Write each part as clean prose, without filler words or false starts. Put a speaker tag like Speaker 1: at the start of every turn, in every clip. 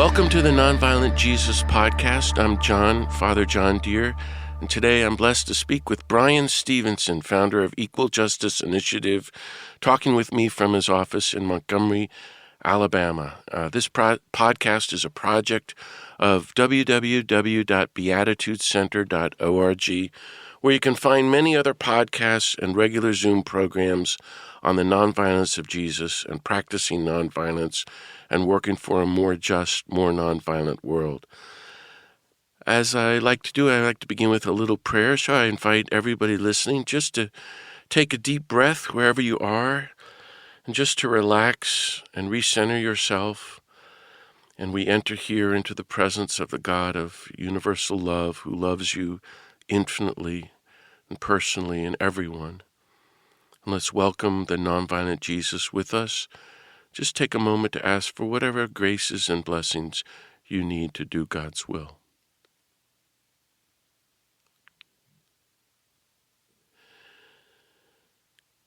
Speaker 1: Welcome to the Nonviolent Jesus Podcast. I'm John, Father John Deere, and today I'm blessed to speak with Bryan Stevenson, founder of Equal Justice Initiative, talking with me from his office in Montgomery, Alabama. This podcast is a project of www.beatitudecenter.org, where you can find many other podcasts and regular Zoom programs on the nonviolence of Jesus and practicing nonviolence and working for a more just, more nonviolent world. As I like to do, I like to begin with a little prayer, so I invite everybody listening just to take a deep breath wherever you are and just to relax and recenter yourself. And we enter here into the presence of the God of universal love who loves you infinitely and personally and everyone. And let's welcome the nonviolent Jesus with us. Just take a moment to ask for whatever graces and blessings you need to do God's will.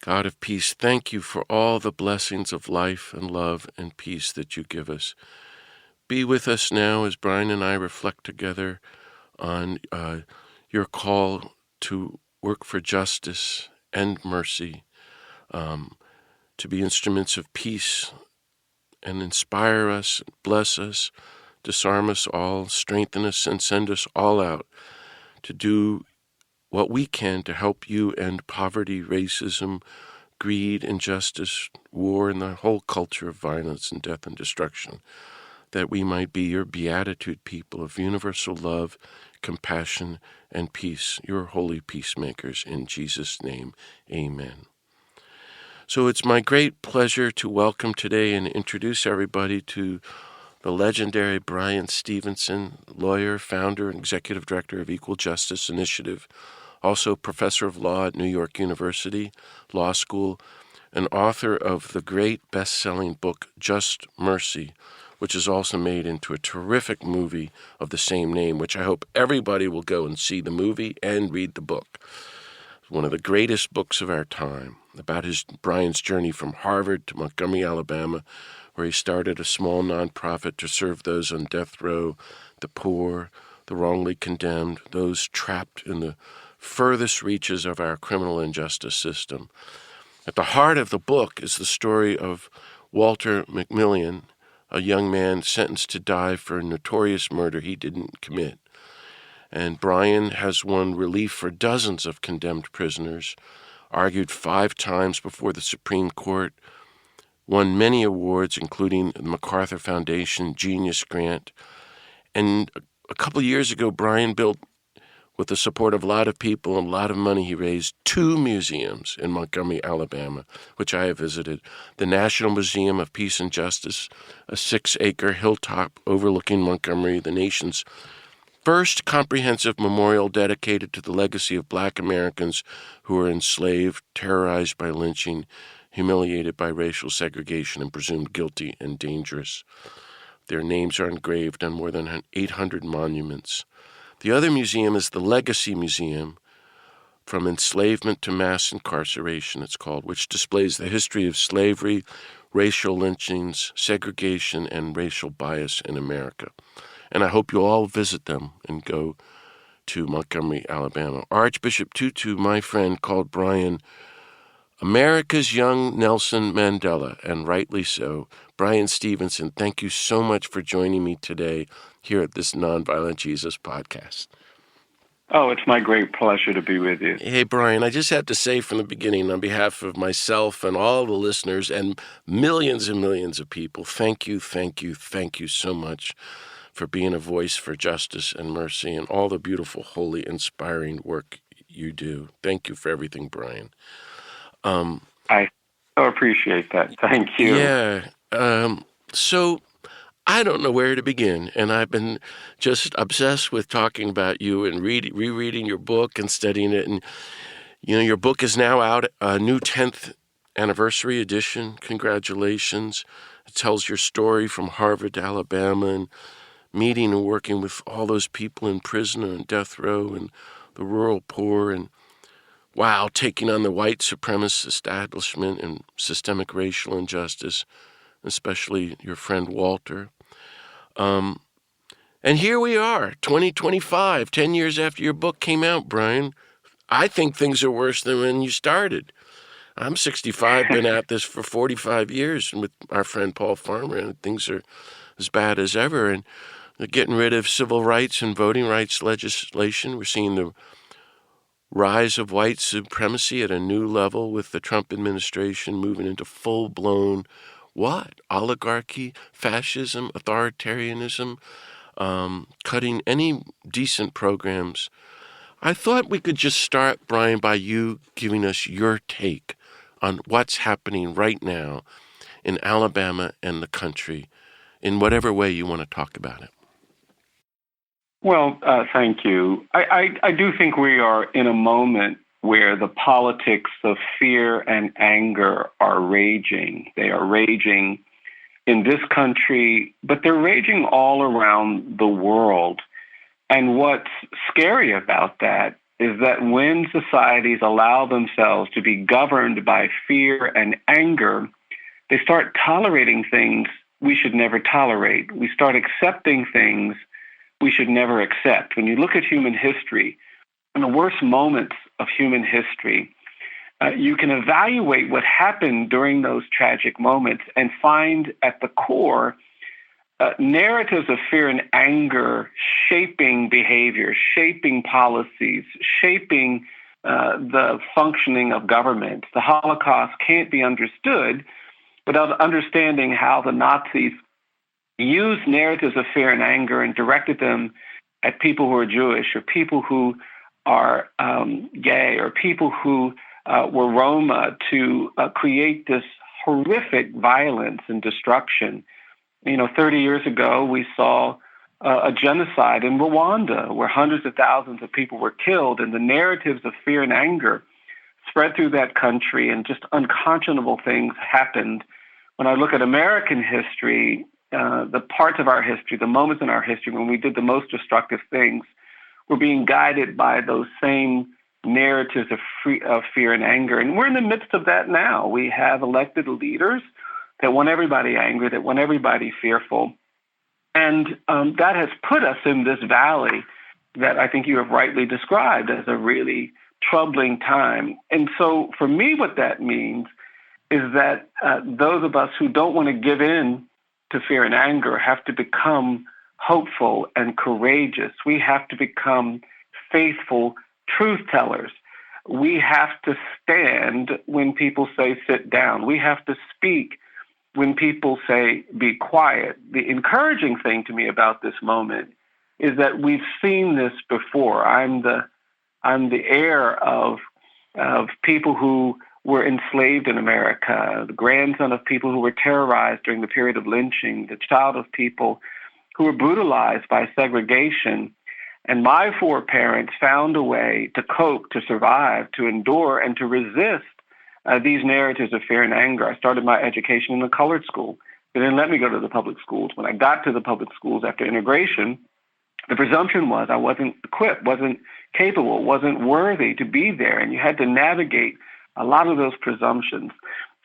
Speaker 1: God of peace, thank you for all the blessings of life and love and peace that you give us. Be with us now as Bryan and I reflect together on your call to work for justice and mercy, to be instruments of peace and inspire us, bless us, disarm us all, strengthen us, and send us all out to do what we can to help you end poverty, racism, greed, injustice, war, and the whole culture of violence and death and destruction, that we might be your beatitude people of universal love, compassion, and peace, your holy peacemakers. In Jesus' name, amen. So it's my great pleasure to welcome today and introduce everybody to the legendary Bryan Stevenson, lawyer, founder, and executive director of Equal Justice Initiative, also professor of law at New York University Law School, and author of the great best-selling book, Just Mercy, which is also made into a terrific movie of the same name, which I hope everybody will go and see the movie and read the book. It's one of the greatest books of our time about Bryan's journey from Harvard to Montgomery, Alabama, where he started a small nonprofit to serve those on death row, the poor, the wrongly condemned, those trapped in the furthest reaches of our criminal injustice system. At the heart of the book is the story of Walter McMillian, a young man sentenced to die for a notorious murder he didn't commit. And Bryan has won relief for dozens of condemned prisoners, argued 5 times before the Supreme Court, won many awards, including the MacArthur Foundation Genius Grant. And a couple of years ago, Bryan built, with the support of a lot of people and a lot of money he raised, 2 museums in Montgomery, Alabama, which I have visited. The National Museum of Peace and Justice, a 6-acre hilltop overlooking Montgomery, the nation's first comprehensive memorial dedicated to the legacy of Black Americans who were enslaved, terrorized by lynching, humiliated by racial segregation, and presumed guilty and dangerous. Their names are engraved on more than 800 monuments. The other museum is the Legacy Museum, From Enslavement to Mass Incarceration, it's called, which displays the history of slavery, racial lynchings, segregation, and racial bias in America. And I hope you'll all visit them and go to Montgomery, Alabama. Archbishop Tutu, my friend, called Bryan America's young Nelson Mandela, and rightly so. Bryan Stevenson, thank you so much for joining me today here at this Nonviolent Jesus podcast.
Speaker 2: Oh, it's my great pleasure to be with you.
Speaker 1: Hey, Bryan, I just have to say from the beginning, on behalf of myself and all the listeners and millions of people, thank you so much for being a voice for justice and mercy and all the beautiful, holy, inspiring work you do. Thank you for everything, Bryan.
Speaker 2: I so appreciate that. Thank you.
Speaker 1: Yeah. So I don't know where to begin, and I've been just obsessed with talking about you and rereading your book and studying it. And, your book is now out, a new 10th anniversary edition. Congratulations. It tells your story from Harvard to Alabama and meeting and working with all those people in prison and death row and the rural poor and, wow, taking on the white supremacist establishment and systemic racial injustice, especially your friend Walter. And here we are, 2025, 10 years after your book came out, Bryan. I think things are worse than when you started. I'm 65, been at this for 45 years with our friend Paul Farmer, and things are as bad as ever. And they're getting rid of civil rights and voting rights legislation. We're seeing the rise of white supremacy at a new level with the Trump administration moving into full-blown what? Oligarchy, fascism, authoritarianism, cutting any decent programs. I thought we could just start, Bryan, by you giving us your take on what's happening right now in Alabama and the country in whatever way you want to talk about it.
Speaker 2: Well, thank you. I do think we are in a moment where the politics of fear and anger are raging. They are raging in this country, but they're raging all around the world. And what's scary about that is that when societies allow themselves to be governed by fear and anger, they start tolerating things we should never tolerate. We start accepting things we should never accept. When you look at human history, in the worst moments of human history, you can evaluate what happened during those tragic moments and find at the core narratives of fear and anger shaping behavior, shaping policies, shaping the functioning of government. The Holocaust can't be understood without understanding how the Nazis used narratives of fear and anger and directed them at people who are Jewish or people who are gay or people who were Roma to create this horrific violence and destruction. 30 years ago, we saw a genocide in Rwanda where hundreds of thousands of people were killed, and the narratives of fear and anger spread through that country, and just unconscionable things happened. When I look at American history, the parts of our history, the moments in our history when we did the most destructive things, we're being guided by those same narratives of fear and anger. And we're in the midst of that now. We have elected leaders that want everybody angry, that want everybody fearful. And that has put us in this valley that I think you have rightly described as a really troubling time. And so for me, what that means is that those of us who don't want to give in to fear and anger have to become hopeful and courageous. We have to become faithful truth tellers. We have to stand when people say sit down. We have to speak when people say be quiet. The encouraging thing to me about this moment is that we've seen this before. I'm the heir of people who were enslaved in America, the grandson of people who were terrorized during the period of lynching, the child of people who were brutalized by segregation. And my foreparents found a way to cope, to survive, to endure, and to resist these narratives of fear and anger. I started my education in a colored school. They didn't let me go to the public schools. When I got to the public schools after integration, the presumption was I wasn't equipped, wasn't capable, wasn't worthy to be there. And you had to navigate a lot of those presumptions.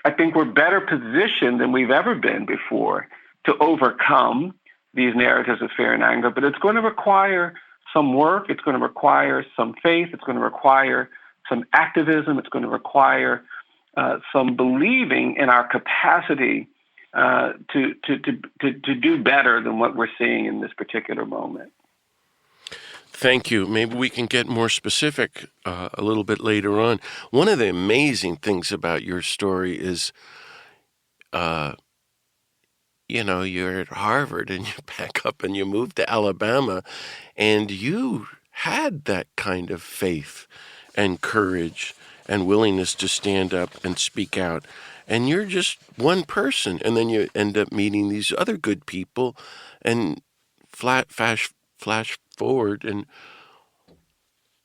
Speaker 2: I think we're better positioned than we've ever been before to overcome these narratives of fear and anger, but it's going to require some work. It's going to require some faith. It's going to require some activism. It's going to require some believing in our capacity to do better than what we're seeing in this particular moment.
Speaker 1: Thank you. Maybe we can get more specific a little bit later on. One of the amazing things about your story is, you're at Harvard and you pack up and you move to Alabama, and you had that kind of faith and courage and willingness to stand up and speak out. And you're just one person, and then you end up meeting these other good people, and flash forward, and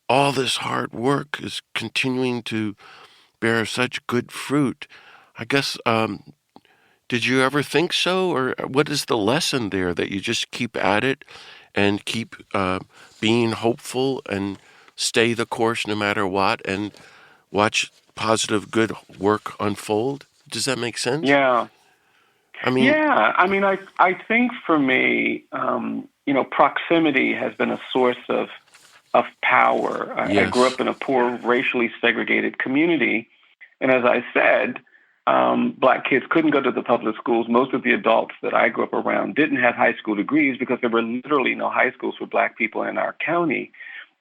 Speaker 1: all this hard work is continuing to bear such good fruit. I guess, did you ever think so? Or what is the lesson there, that you just keep at it and keep being hopeful and stay the course no matter what and watch positive, good work unfold? Does that make sense?
Speaker 2: Yeah.
Speaker 1: I mean,
Speaker 2: Yeah, I mean, I think for me, proximity has been a source of power. I grew
Speaker 1: yes.
Speaker 2: up in a poor, racially segregated community, and as I said, black kids couldn't go to the public schools. Most of the adults that I grew up around didn't have high school degrees because there were literally no high schools for black people in our county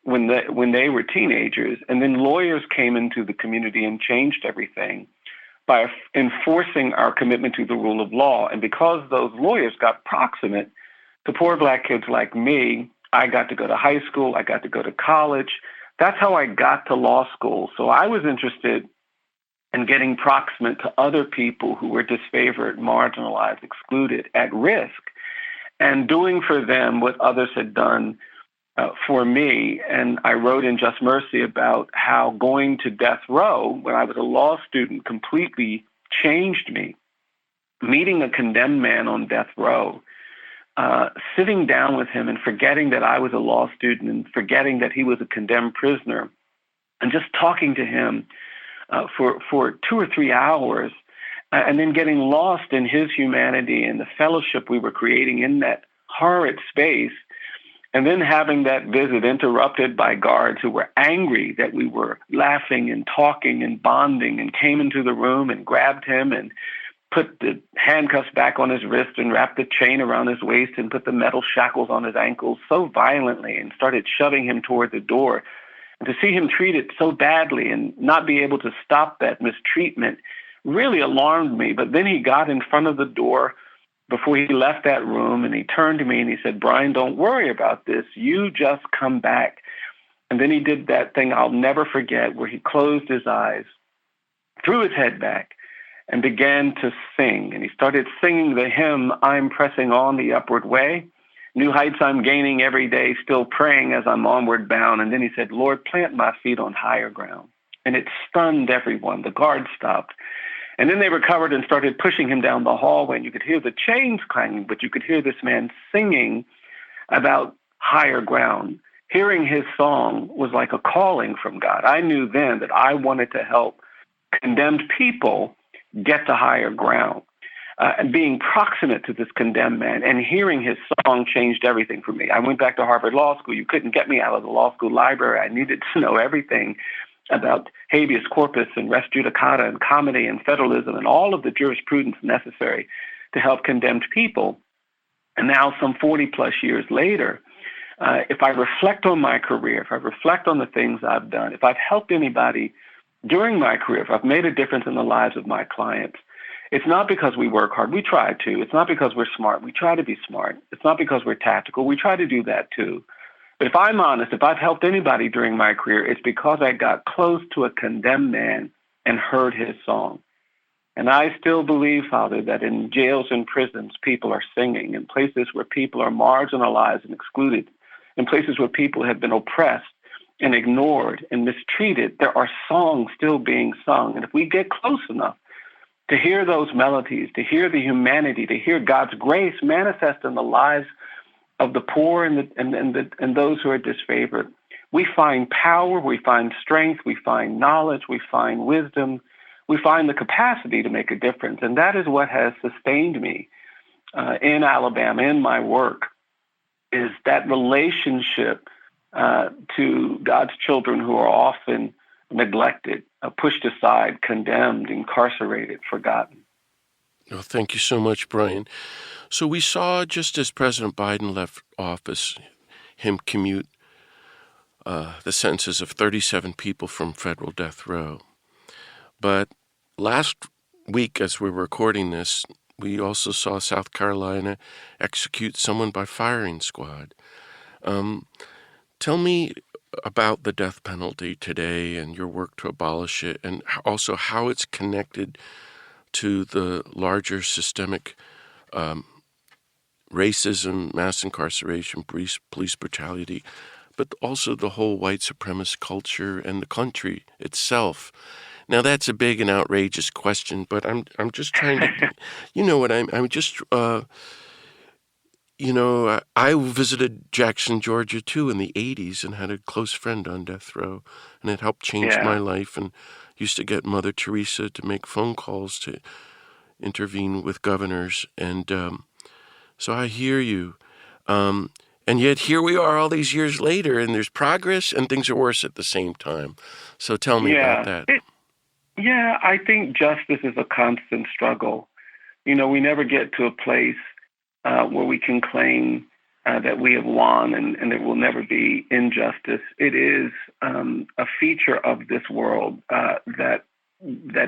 Speaker 2: when they were teenagers. And then lawyers came into the community and changed everything by enforcing our commitment to the rule of law. And because those lawyers got proximate to poor black kids like me, I got to go to high school, I got to go to college. That's how I got to law school. So I was interested in getting proximate to other people who were disfavored, marginalized, excluded, at risk, and doing for them what others had done for me. And I wrote in Just Mercy about how going to death row when I was a law student completely changed me. Meeting a condemned man on death row, sitting down with him and forgetting that I was a law student and forgetting that he was a condemned prisoner, and just talking to him for 2 or 3 hours, and then getting lost in his humanity and the fellowship we were creating in that horrid space. And then having that visit interrupted by guards who were angry that we were laughing and talking and bonding, and came into the room and grabbed him and put the handcuffs back on his wrist and wrapped the chain around his waist and put the metal shackles on his ankles so violently and started shoving him toward the door. And to see him treated so badly and not be able to stop that mistreatment really alarmed me. But then he got in front of the door before he left that room, and he turned to me and he said, "Bryan, don't worry about this. You just come back." And then he did that thing I'll never forget, where he closed his eyes, threw his head back, and began to sing. And he started singing the hymn, "I'm pressing on the upward way. New heights I'm gaining every day, still praying as I'm onward bound." And then he said, "Lord, plant my feet on higher ground." And it stunned everyone. The guards stopped. And then they recovered and started pushing him down the hallway, and you could hear the chains clanging, but you could hear this man singing about higher ground. Hearing his song was like a calling from God. I knew then that I wanted to help condemned people get to higher ground. And being proximate to this condemned man and hearing his song changed everything for me. I went back to Harvard Law School. You couldn't get me out of the law school library. I needed to know everything about habeas corpus and res judicata and comity and federalism and all of the jurisprudence necessary to help condemned people. And now, some 40 plus years later, if I reflect on my career, if I reflect on the things I've done, if I've helped anybody during my career, if I've made a difference in the lives of my clients, it's not because we work hard. We try to. It's not because we're smart. We try to be smart. It's not because we're tactical. We try to do that too. But if I'm honest, if I've helped anybody during my career, it's because I got close to a condemned man and heard his song. And I still believe, Father, that in jails and prisons, people are singing, in places where people are marginalized and excluded, in places where people have been oppressed and ignored and mistreated, there are songs still being sung. And if we get close enough to hear those melodies, to hear the humanity, to hear God's grace manifest in the lives of the poor and those who are disfavored, we find power, we find strength, we find knowledge, we find wisdom, we find the capacity to make a difference. And that is what has sustained me in Alabama, in my work, is that relationship to God's children who are often neglected, pushed aside, condemned, incarcerated, forgotten.
Speaker 1: Oh, thank you so much, Bryan. So we saw, just as President Biden left office, him commute the sentences of 37 people from federal death row. But last week, as we're recording this, we also saw South Carolina execute someone by firing squad. Tell me about the death penalty today and your work to abolish it, and also how it's connected to the larger systemic racism, mass incarceration, police brutality, but also the whole white supremacist culture and the country itself. Now, that's a big and outrageous question, but I'm just trying to, you know what, I'm just, I visited Jackson, Georgia, too, in the 80s and had a close friend on death row, and it helped change my life, and used to get Mother Teresa to make phone calls to intervene with governors. And so I hear you. And yet here we are all these years later, and there's progress and things are worse at the same time. So tell me about
Speaker 2: Yeah.
Speaker 1: that.
Speaker 2: I think justice is a constant struggle. We never get to a place where we can claim that we have won and there will never be injustice. It is a feature of this world that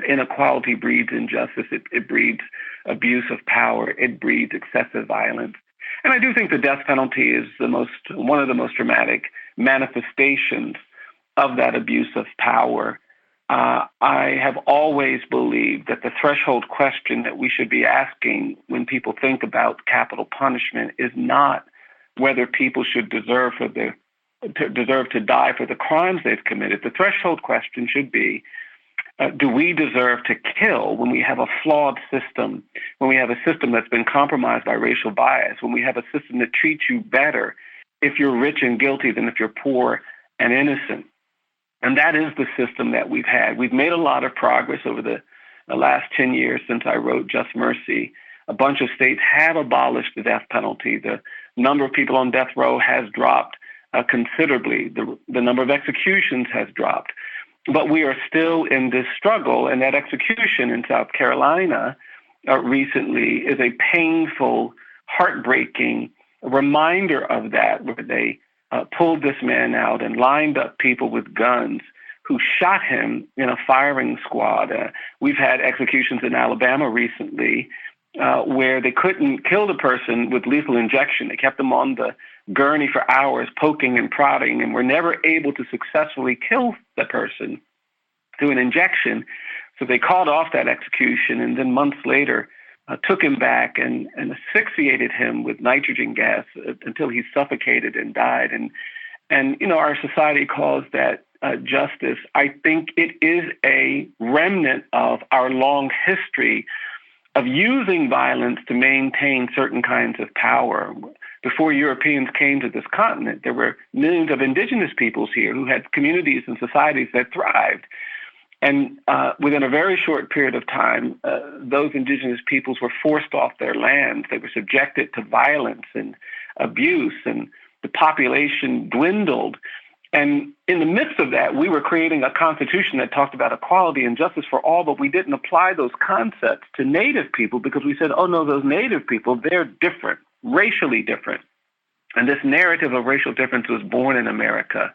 Speaker 2: inequality breeds injustice. It breeds abuse of power. It breeds excessive violence. And I do think the death penalty is one of the most dramatic manifestations of that abuse of power. I have always believed that the threshold question that we should be asking when people think about capital punishment is not whether people should deserve to die for the crimes they've committed. The threshold question should be, do we deserve to kill when we have a flawed system, when we have a system that's been compromised by racial bias, when we have a system that treats you better if you're rich and guilty than if you're poor and innocent? And that is the system that we've had. We've made a lot of progress over the last 10 years since I wrote Just Mercy. A bunch of states have abolished the death penalty. The number of people on death row has dropped considerably. The number of executions has dropped. But we are still in this struggle, and that execution in South Carolina recently is a painful, heartbreaking reminder of that, where they pulled this man out and lined up people with guns who shot him in a firing squad. We've had executions in Alabama recently where they couldn't kill the person with lethal injection. They kept them on the gurney for hours, poking and prodding, and were never able to successfully kill the person through an injection. So they called off that execution, and then months later took him back and asphyxiated him with nitrogen gas until he suffocated and died. And our society calls that justice. I think it is a remnant of our long history of using violence to maintain certain kinds of power. Before Europeans came to this continent, there were millions of indigenous peoples here who had communities and societies that thrived. And within a very short period of time, those indigenous peoples were forced off their lands. They were subjected to violence and abuse, and the population dwindled. And in the midst of that, we were creating a constitution that talked about equality and justice for all, but we didn't apply those concepts to Native people because we said, oh, no, those Native people, they're different, racially different. And this narrative of racial difference was born in America,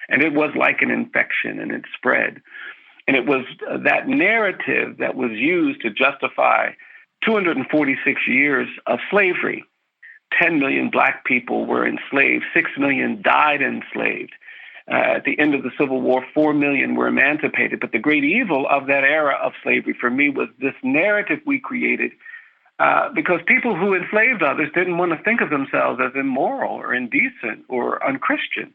Speaker 2: and it was like an infection, and it spread. And it was that narrative that was used to justify 246 years of slavery. 10 million Black people were enslaved. 6 million died enslaved. At the end of the Civil War, 4 million were emancipated. But the great evil of that era of slavery for me was this narrative we created because people who enslaved others didn't want to think of themselves as immoral or indecent or unchristian.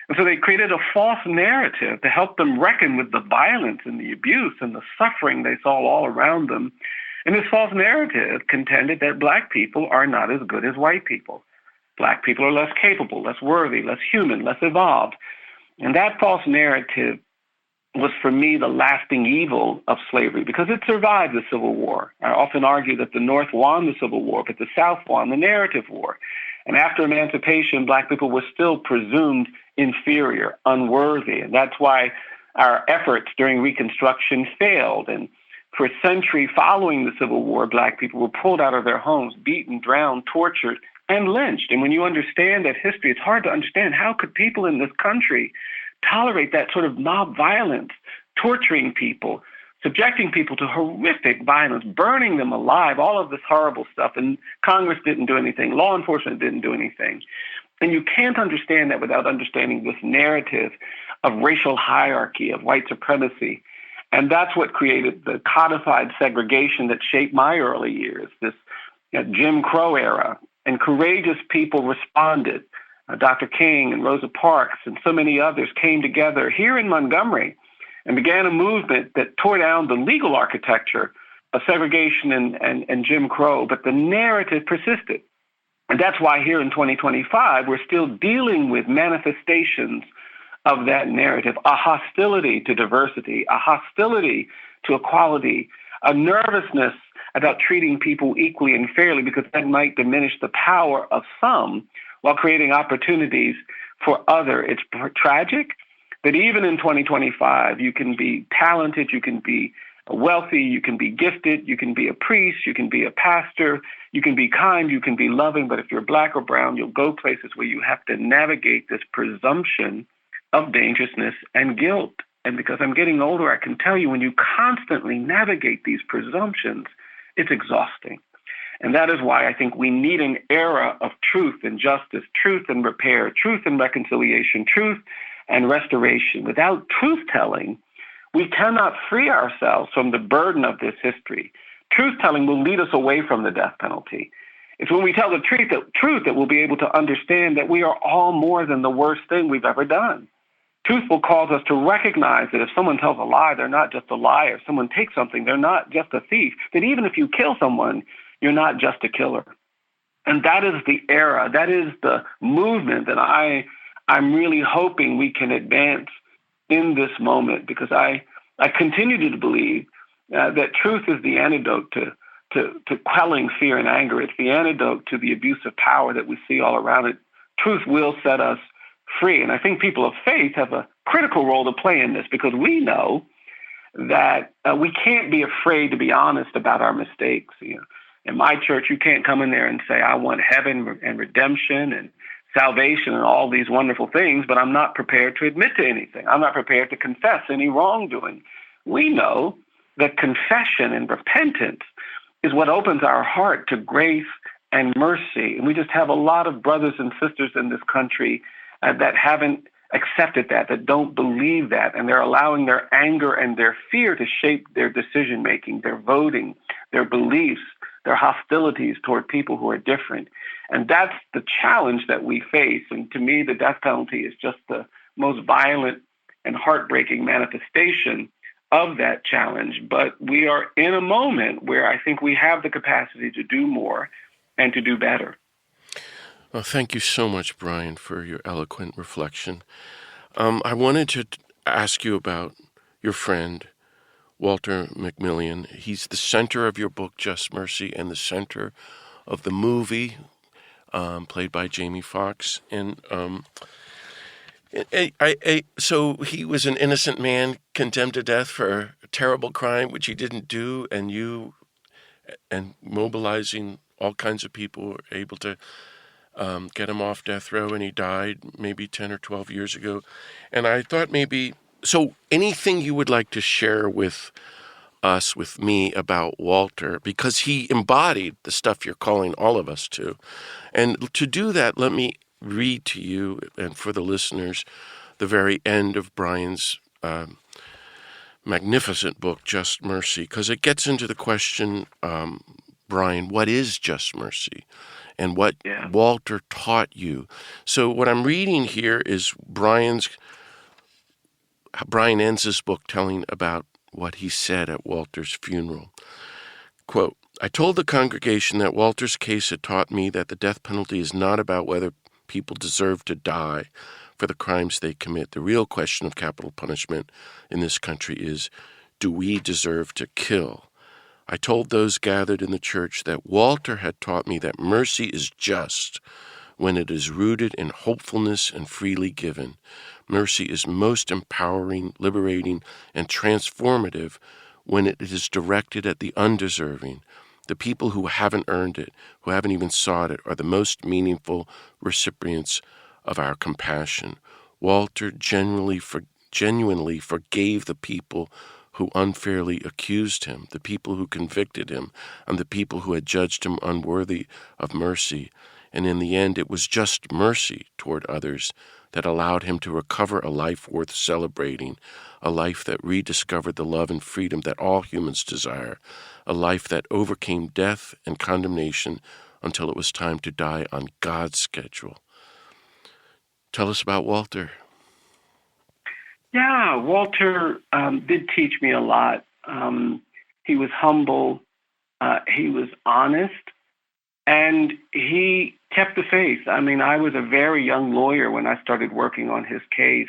Speaker 2: And so they created a false narrative to help them reckon with the violence and the abuse and the suffering they saw all around them. And this false narrative contended that Black people are not as good as white people. Black people are less capable, less worthy, less human, less evolved. And that false narrative was, for me, the lasting evil of slavery because it survived the Civil War. I often argue that the North won the Civil War, but the South won the narrative war. And after emancipation, Black people were still presumed inferior, unworthy. And that's why our efforts during Reconstruction failed. And for a century following the Civil War, Black people were pulled out of their homes, beaten, drowned, tortured, and lynched. And when you understand that history, it's hard to understand how could people in this country tolerate that sort of mob violence, torturing people, subjecting people to horrific violence, burning them alive, all of this horrible stuff. And Congress didn't do anything. Law enforcement didn't do anything. And you can't understand that without understanding this narrative of racial hierarchy, of white supremacy. And that's what created the codified segregation that shaped my early years, this Jim Crow era. And courageous people responded. Dr. King and Rosa Parks and so many others came together here in Montgomery and began a movement that tore down the legal architecture of segregation and Jim Crow, but the narrative persisted. And that's why here in 2025, we're still dealing with manifestations of that narrative, a hostility to diversity, a hostility to equality, a nervousness about treating people equally and fairly, because that might diminish the power of some while creating opportunities for others. It's tragic that even in 2025, you can be talented, you can be wealthy, you can be gifted, you can be a priest, you can be a pastor, you can be kind, you can be loving, but if you're black or brown, you'll go places where you have to navigate this presumption of dangerousness and guilt. And because I'm getting older, I can tell you when you constantly navigate these presumptions, it's exhausting. And that is why I think we need an era of truth and justice, truth and repair, truth and reconciliation, truth and restoration. Without truth-telling, we cannot free ourselves from the burden of this history. Truth-telling will lead us away from the death penalty. It's when we tell the truth that we'll be able to understand that we are all more than the worst thing we've ever done. Truth will cause us to recognize that if someone tells a lie, they're not just a liar. If someone takes something, they're not just a thief. That even if you kill someone, you're not just a killer. And that is the era, that is the movement that I'm really hoping we can advance in this moment, because I continue to believe that truth is the antidote to quelling fear and anger. It's the antidote to the abuse of power that we see all around it. Truth will set us free. And I think people of faith have a critical role to play in this, because we know that we can't be afraid to be honest about our mistakes. You know, in my church, you can't come in there and say, I want heaven and redemption and salvation and all these wonderful things, but I'm not prepared to admit to anything. I'm not prepared to confess any wrongdoing. We know that confession and repentance is what opens our heart to grace and mercy. And we just have a lot of brothers and sisters in this country that haven't accepted that don't believe that, and they're allowing their anger and their fear to shape their decision-making, their voting, their beliefs, their hostilities toward people who are different. And that's the challenge that we face. And to me, the death penalty is just the most violent and heartbreaking manifestation of that challenge. But we are in a moment where I think we have the capacity to do more and to do better.
Speaker 1: Well, thank you so much, Bryan, for your eloquent reflection. I wanted to ask you about your friend, Walter McMillian. He's the center of your book, Just Mercy, and the center of the movie played by Jamie Foxx. And so he was an innocent man condemned to death for a terrible crime, which he didn't do, and mobilizing all kinds of people were able to get him off death row, and he died maybe 10 or 12 years ago. And I thought so anything you would like to share with us, with me, about Walter, because he embodied the stuff you're calling all of us to. And to do that, let me read to you, and for the listeners, the very end of Bryan's magnificent book, Just Mercy, because it gets into the question, Bryan, what is just mercy? And what Walter taught you. So what I'm reading here is Bryan ends his book telling about what he said at Walter's funeral. Quote, I told the congregation that Walter's case had taught me that the death penalty is not about whether people deserve to die for the crimes they commit. The real question of capital punishment in this country is, do we deserve to kill? I told those gathered in the church that Walter had taught me that mercy is just when it is rooted in hopefulness and freely given. Mercy is most empowering, liberating, and transformative when it is directed at the undeserving. The people who haven't earned it, who haven't even sought it, are the most meaningful recipients of our compassion. Walter genuinely forgave the people who unfairly accused him, the people who convicted him, and the people who had judged him unworthy of mercy. And in the end, it was just mercy toward others that allowed him to recover a life worth celebrating, a life that rediscovered the love and freedom that all humans desire, a life that overcame death and condemnation until it was time to die on God's schedule. Tell us about Walter.
Speaker 2: Yeah, Walter did teach me a lot. He was humble, he was honest, and he kept the faith. I mean, I was a very young lawyer when I started working on his case,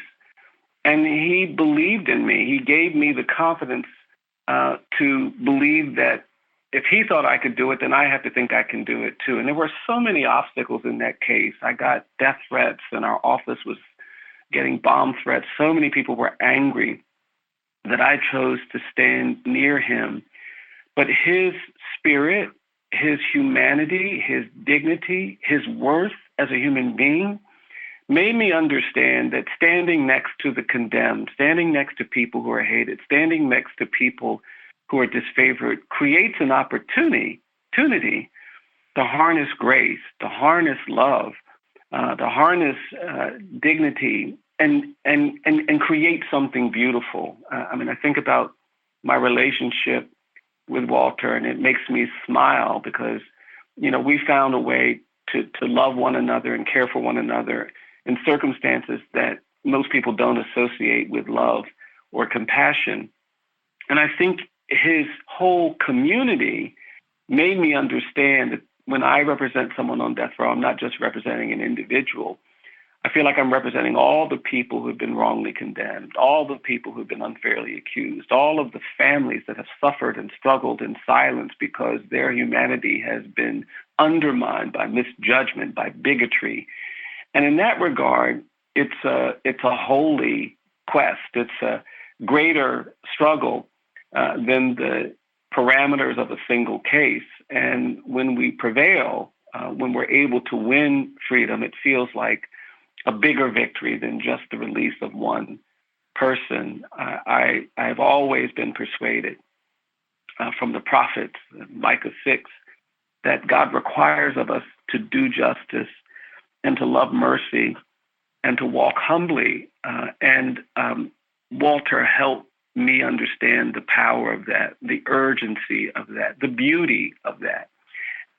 Speaker 2: and he believed in me. He gave me the confidence to believe that if he thought I could do it, then I have to think I can do it too. And there were so many obstacles in that case. I got death threats, and our office was getting bomb threats. So many people were angry that I chose to stand near him. But his spirit, his humanity, his dignity, his worth as a human being made me understand that standing next to the condemned, standing next to people who are hated, standing next to people who are disfavored creates an opportunity to harness grace, to harness love, to harness dignity, and create something beautiful. I think about my relationship with Walter, and it makes me smile because, we found a way to love one another and care for one another in circumstances that most people don't associate with love or compassion. And I think his whole community made me understand that when I represent someone on death row, I'm not just representing an individual. I feel like I'm representing all the people who've been wrongly condemned, all the people who've been unfairly accused, all of the families that have suffered and struggled in silence because their humanity has been undermined by misjudgment, by bigotry. And in that regard, it's a holy quest. It's a greater struggle than the parameters of a single case. And when we prevail, when we're able to win freedom, it feels like a bigger victory than just the release of one person. I've always been persuaded from the prophets, Micah 6, that God requires of us to do justice and to love mercy and to walk humbly. And Walter helped me understand the power of that, the urgency of that, the beauty of that.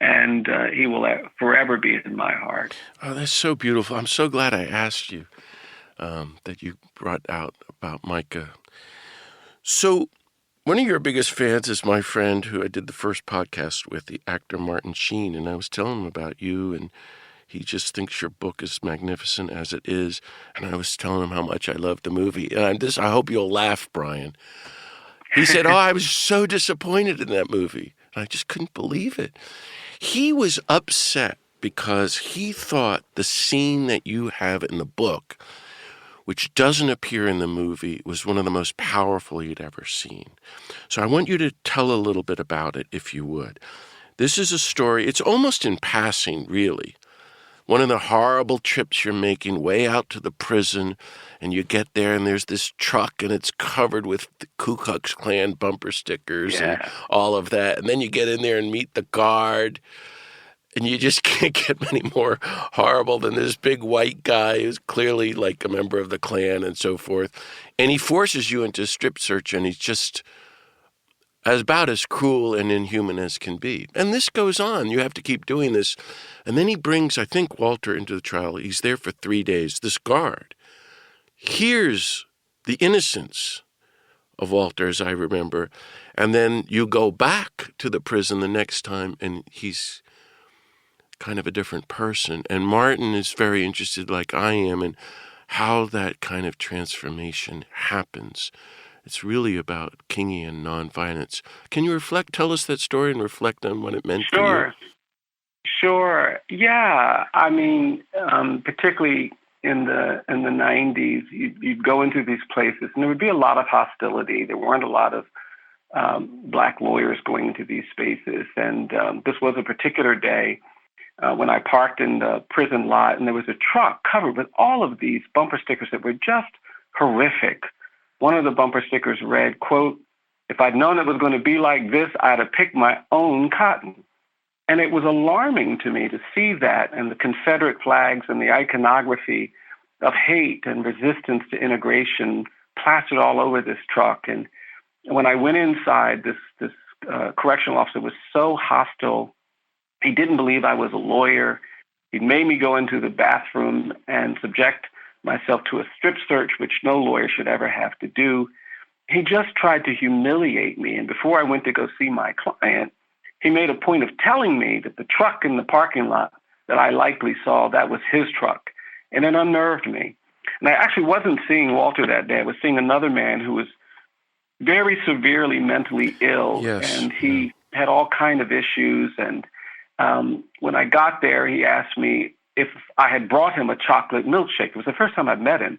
Speaker 2: And he will forever be in my heart.
Speaker 1: Oh, that's so beautiful. I'm so glad I asked you that you brought out about Micah. So one of your biggest fans is my friend who I did the first podcast with, the actor Martin Sheen, and I was telling him about you, and he just thinks your book is magnificent as it is, and I was telling him how much I love the movie. And I hope you'll laugh, Bryan. He said, I was so disappointed in that movie. And I just couldn't believe it. He was upset because he thought the scene that you have in the book, which doesn't appear in the movie, was one of the most powerful he'd ever seen. So I want you to tell a little bit about it, if you would. This is a story, it's almost in passing, really. One of the horrible trips you're making way out to the prison, and you get there and there's this truck and it's covered with the Ku Klux Klan bumper stickers and all of that. And then you get in there and meet the guard, and you just can't get any more horrible than this big white guy who's clearly like a member of the Klan and so forth. And he forces you into a strip search, and he's just about as cruel and inhuman as can be. And this goes on. You have to keep doing this. And then he brings, I think, Walter into the trial. He's there for 3 days. This guard hears the innocence of Walter, as I remember. And then you go back to the prison the next time, and he's kind of a different person. And Martin is very interested, like I am, in how that kind of transformation happens. It's really about Kingian nonviolence. Can you tell us that story and reflect on what it meant for you?
Speaker 2: Sure. Yeah. I mean, particularly in the 90s, you'd go into these places, and there would be a lot of hostility. There weren't a lot of Black lawyers going into these spaces. And this was a particular day when I parked in the prison lot, and there was a truck covered with all of these bumper stickers that were just horrific. One of the bumper stickers read, quote, "If I'd known it was going to be like this, I'd have picked my own cotton." And it was alarming to me to see that, and the Confederate flags and the iconography of hate and resistance to integration plastered all over this truck. And when I went inside, this correctional officer was so hostile. He didn't believe I was a lawyer. He made me go into the bathroom and subject myself to a strip search, which no lawyer should ever have to do. He just tried to humiliate me. And before I went to go see my client, he made a point of telling me that the truck in the parking lot that I likely saw, that was his truck. And it unnerved me. And I actually wasn't seeing Walter that day. I was seeing another man who was very severely mentally ill.
Speaker 1: Yes.
Speaker 2: And he had all kind of issues. And when I got there, he asked me if I had brought him a chocolate milkshake. It was the first time I'd met him.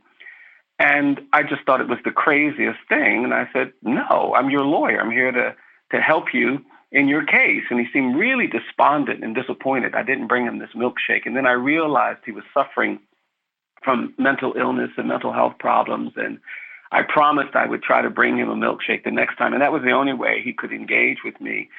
Speaker 2: And I just thought it was the craziest thing. And I said, no, I'm your lawyer. I'm here to help you in your case. And he seemed really despondent and disappointed I didn't bring him this milkshake. And then I realized he was suffering from mental illness and mental health problems. And I promised I would try to bring him a milkshake the next time. And that was the only way he could engage with me.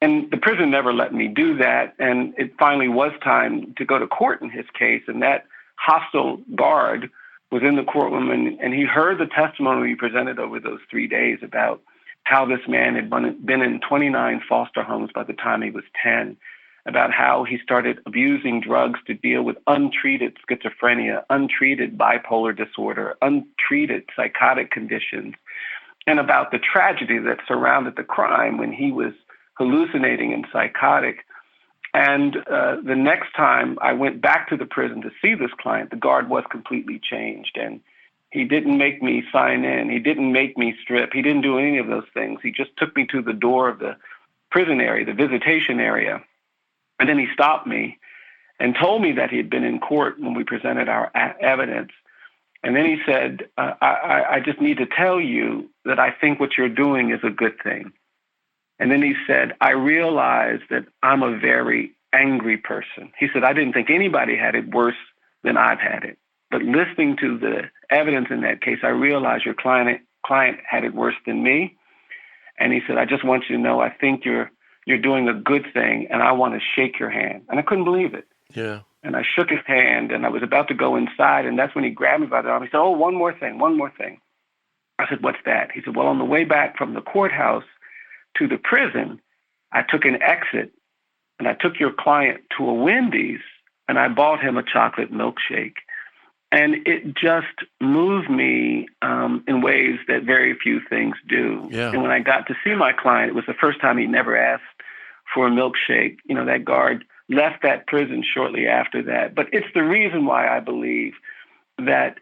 Speaker 2: And the prison never let me do that. And it finally was time to go to court in his case. And that hostile guard was in the courtroom, and he heard the testimony we presented over those 3 days about how this man had been in 29 foster homes by the time he was 10, about how he started abusing drugs to deal with untreated schizophrenia, untreated bipolar disorder, untreated psychotic conditions, and about the tragedy that surrounded the crime when he was hallucinating and psychotic. And the next time I went back to the prison to see this client, the guard was completely changed. And he didn't make me sign in. He didn't make me strip. He didn't do any of those things. He just took me to the door of the prison area, the visitation area. And then he stopped me and told me that he had been in court when we presented our evidence. And then he said, I just need to tell you that I think what you're doing is a good thing. And then he said, I realize that I'm a very angry person. He said, I didn't think anybody had it worse than I've had it. But listening to the evidence in that case, I realized your client had it worse than me. And he said, I just want you to know, I think you're doing a good thing, and I want to shake your hand. And I couldn't believe it.
Speaker 1: Yeah.
Speaker 2: And I shook his hand, and I was about to go inside, and that's when he grabbed me by the arm. He said, oh, one more thing. I said, what's that? He said, well, on the way back from the courthouse to the prison, I took an exit, and I took your client to a Wendy's, and I bought him a chocolate milkshake. And it just moved me in ways that very few things do.
Speaker 1: Yeah.
Speaker 2: And when I got to see my client, it was the first time he never asked for a milkshake. You know, that guard left that prison shortly after that. But it's the reason why I believe that,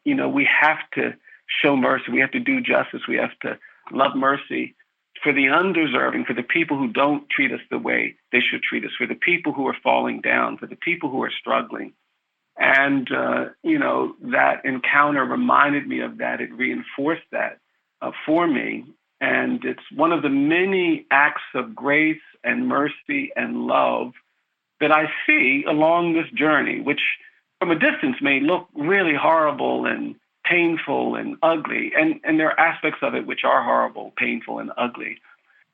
Speaker 2: we have to show mercy. We have to do justice. We have to love mercy for the undeserving, for the people who don't treat us the way they should treat us, for the people who are falling down, for the people who are struggling. And, that encounter reminded me of that. It reinforced that for me. And it's one of the many acts of grace and mercy and love that I see along this journey, which from a distance may look really horrible and painful and ugly. And there are aspects of it which are horrible, painful, and ugly.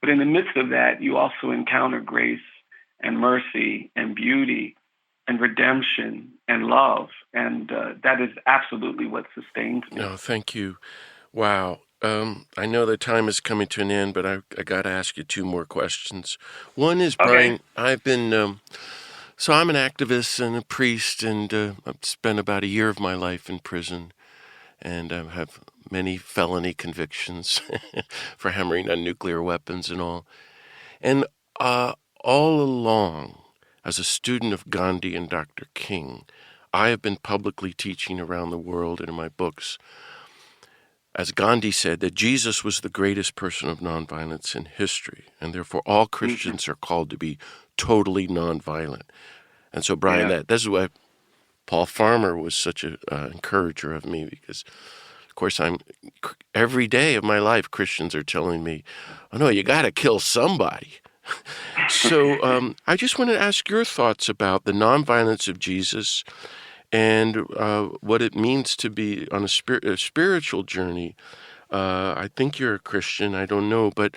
Speaker 2: But in the midst of that, you also encounter grace and mercy and beauty and redemption and love. And that is absolutely what sustains me.
Speaker 1: No, thank you. Wow. I know the time is coming to an end, but I got to ask you two more questions. One is, Bryan,
Speaker 2: Okay.
Speaker 1: I've been, so I'm an activist and a priest, and I've spent about a year of my life in prison, and I have many felony convictions for hammering on nuclear weapons and all. And all along, as a student of Gandhi and Dr. King, I have been publicly teaching around the world and in my books, as Gandhi said, that Jesus was the greatest person of nonviolence in history, and therefore all Christians are called to be totally nonviolent. And so, Bryan, this is why Paul Farmer was such an encourager of me, because, of course, every day of my life, Christians are telling me, oh, no, you got to kill somebody. So I just want to ask your thoughts about the nonviolence of Jesus and what it means to be on a spiritual journey. I think you're a Christian, I don't know, but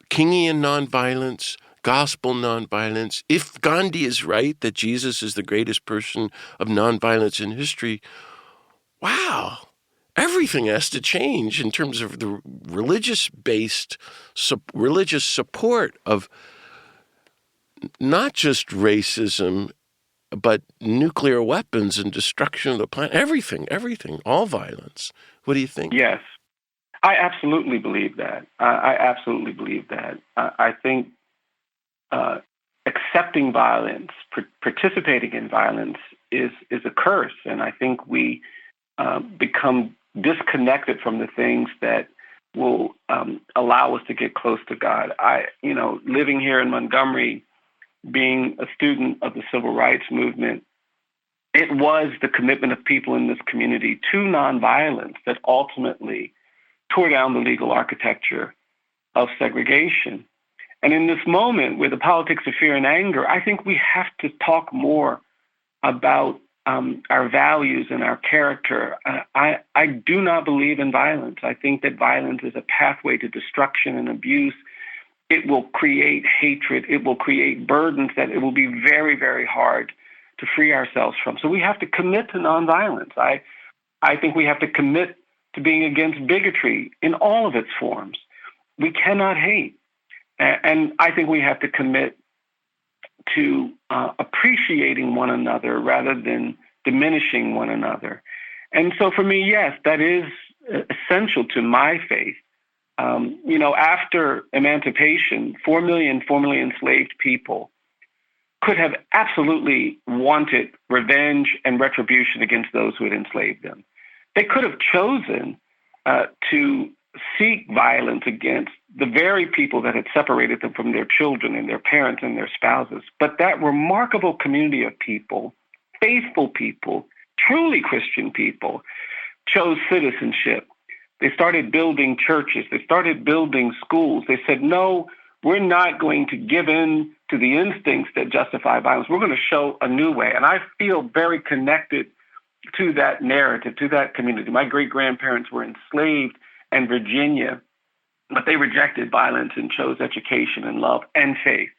Speaker 1: Kingian nonviolence, gospel nonviolence, if Gandhi is right that Jesus is the greatest person of nonviolence in history, wow, everything has to change in terms of the religious-based, religious support of not just racism, but nuclear weapons and destruction of the planet, everything, all violence. What do you think?
Speaker 2: Yes, I absolutely believe that. I absolutely believe that. I think accepting violence, participating in violence is a curse. And I think we become disconnected from the things that will allow us to get close to God. Living here in Montgomery, being a student of the civil rights movement, it was the commitment of people in this community to nonviolence that ultimately tore down the legal architecture of segregation. And in this moment where the politics of fear and anger, I think we have to talk more about our values and our character. I do not believe in violence. I think that violence is a pathway to destruction and abuse. It will create hatred. It will create burdens that it will be very, very hard to free ourselves from. So we have to commit to nonviolence. I think we have to commit to being against bigotry in all of its forms. We cannot hate. And I think we have to commit to appreciating one another rather than diminishing one another. And so for me, yes, that is essential to my faith. After emancipation, 4 million formerly enslaved people could have absolutely wanted revenge and retribution against those who had enslaved them. They could have chosen to seek violence against the very people that had separated them from their children and their parents and their spouses. But that remarkable community of people, faithful people, truly Christian people, chose citizenship. They started building churches. They started building schools. They said, no, we're not going to give in to the instincts that justify violence. We're going to show a new way. And I feel very connected to that narrative, to that community. My great-grandparents were enslaved in Virginia, but they rejected violence and chose education and love and faith.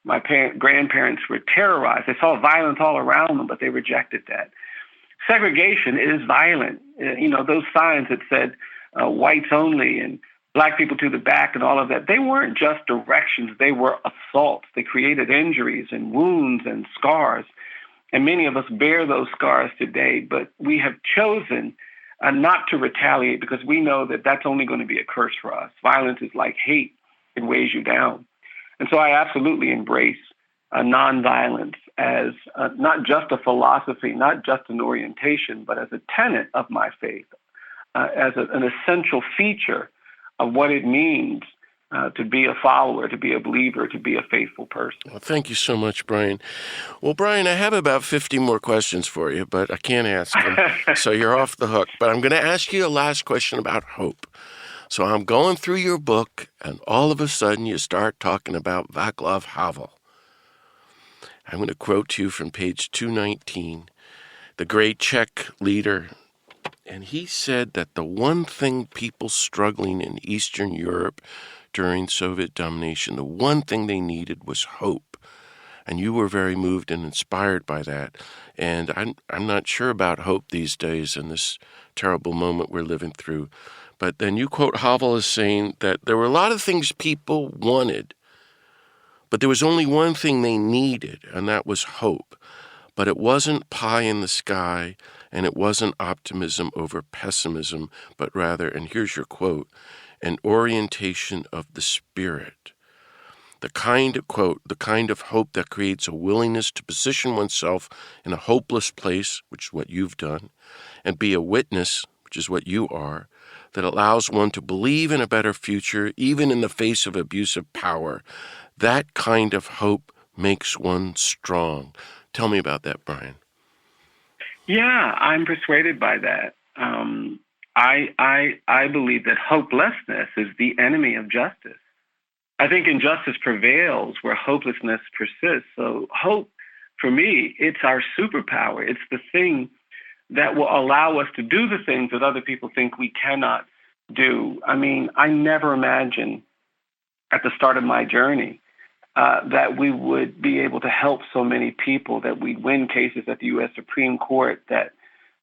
Speaker 2: My grandparents were terrorized. They saw violence all around them, but they rejected that. Segregation is violent. Those signs that said whites only and black people to the back and all of that, they weren't just directions. They were assaults. They created injuries and wounds and scars. And many of us bear those scars today, but we have chosen not to retaliate because we know that that's only going to be a curse for us. Violence is like hate. It weighs you down. And so I absolutely embrace nonviolence as not just a philosophy, not just an orientation, but as a tenet of my faith, as an essential feature of what it means to be a follower, to be a believer, to be a faithful person.
Speaker 1: Well, thank you so much, Bryan. Well, Bryan, I have about 50 more questions for you, but I can't ask them, so you're off the hook. But I'm going to ask you a last question about hope. So I'm going through your book, and all of a sudden you start talking about Václav Havel. I'm going to quote to you from page 219, the great Czech leader. And he said that the one thing people struggling in Eastern Europe during Soviet domination, the one thing they needed was hope. And you were very moved and inspired by that. And I'm not sure about hope these days in this terrible moment we're living through. But then you quote Havel as saying that there were a lot of things people wanted, but there was only one thing they needed, and that was hope. But it wasn't pie in the sky, and it wasn't optimism over pessimism, but rather, and here's your quote, an orientation of the spirit. The kind of hope that creates a willingness to position oneself in a hopeless place, which is what you've done, and be a witness, which is what you are, that allows one to believe in a better future, even in the face of abusive power. That kind of hope makes one strong. Tell me about that, Bryan.
Speaker 2: Yeah, I'm persuaded by that. I believe that hopelessness is the enemy of justice. I think injustice prevails where hopelessness persists. So hope, for me, it's our superpower. It's the thing that will allow us to do the things that other people think we cannot do. I mean, I never imagined at the start of my journey that we would be able to help so many people, that we'd win cases at the U.S. Supreme Court, that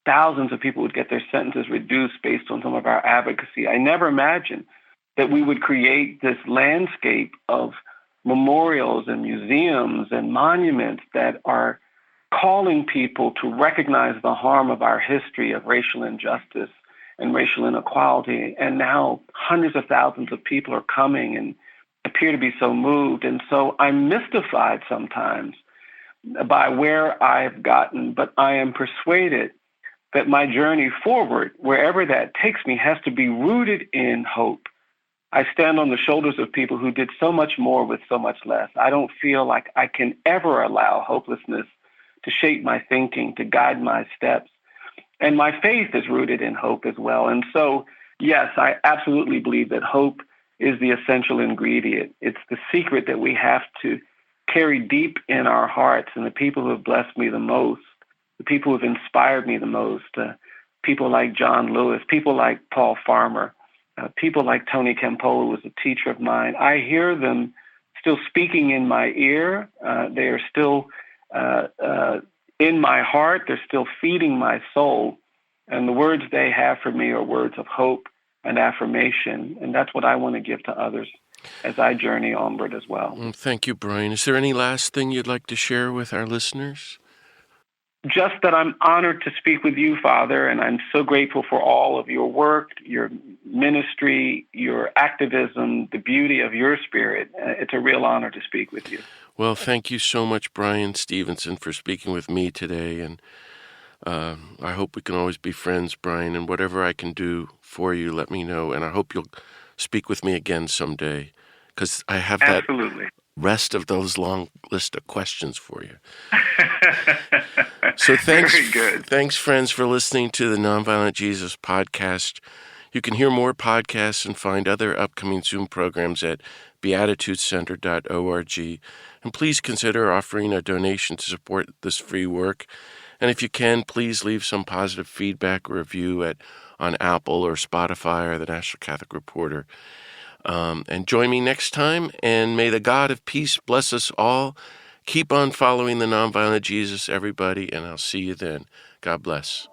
Speaker 2: thousands of people would get their sentences reduced based on some of our advocacy. I never imagined that we would create this landscape of memorials and museums and monuments that are calling people to recognize the harm of our history of racial injustice and racial inequality. And now hundreds of thousands of people are coming and appear to be so moved. And so I'm mystified sometimes by where I've gotten, but I am persuaded that my journey forward, wherever that takes me, has to be rooted in hope. I stand on the shoulders of people who did so much more with so much less. I don't feel like I can ever allow hopelessness to shape my thinking, to guide my steps. And my faith is rooted in hope as well. And so, yes, I absolutely believe that hope is the essential ingredient. It's the secret that we have to carry deep in our hearts. And the people who have blessed me the most, the people who have inspired me the most, people like John Lewis, people like Paul Farmer, people like Tony Campolo, who was a teacher of mine, I hear them still speaking in my ear. They are still in my heart. They're still feeding my soul. And the words they have for me are words of hope and affirmation. And that's what I want to give to others as I journey onward as well.
Speaker 1: Thank you, Bryan. Is there any last thing you'd like to share with our listeners?
Speaker 2: Just that I'm honored to speak with you, Father, and I'm so grateful for all of your work, your ministry, your activism, the beauty of your spirit. It's a real honor to speak with you.
Speaker 1: Well, thank you so much, Bryan Stevenson, for speaking with me today, and I hope we can always be friends, Bryan, and whatever I can do for you, let me know, and I hope you'll speak with me again someday, because I have that rest of those long list of questions for you. So thanks,
Speaker 2: very good.
Speaker 1: Thanks, friends, for listening to the Nonviolent Jesus Podcast. You can hear more podcasts and find other upcoming Zoom programs at beatitudecenter.org. And please consider offering a donation to support this free work. And if you can, please leave some positive feedback or review on Apple or Spotify or the National Catholic Reporter. And join me next time, and may the God of peace bless us all. Keep on following the Nonviolent Jesus, everybody, and I'll see you then. God bless.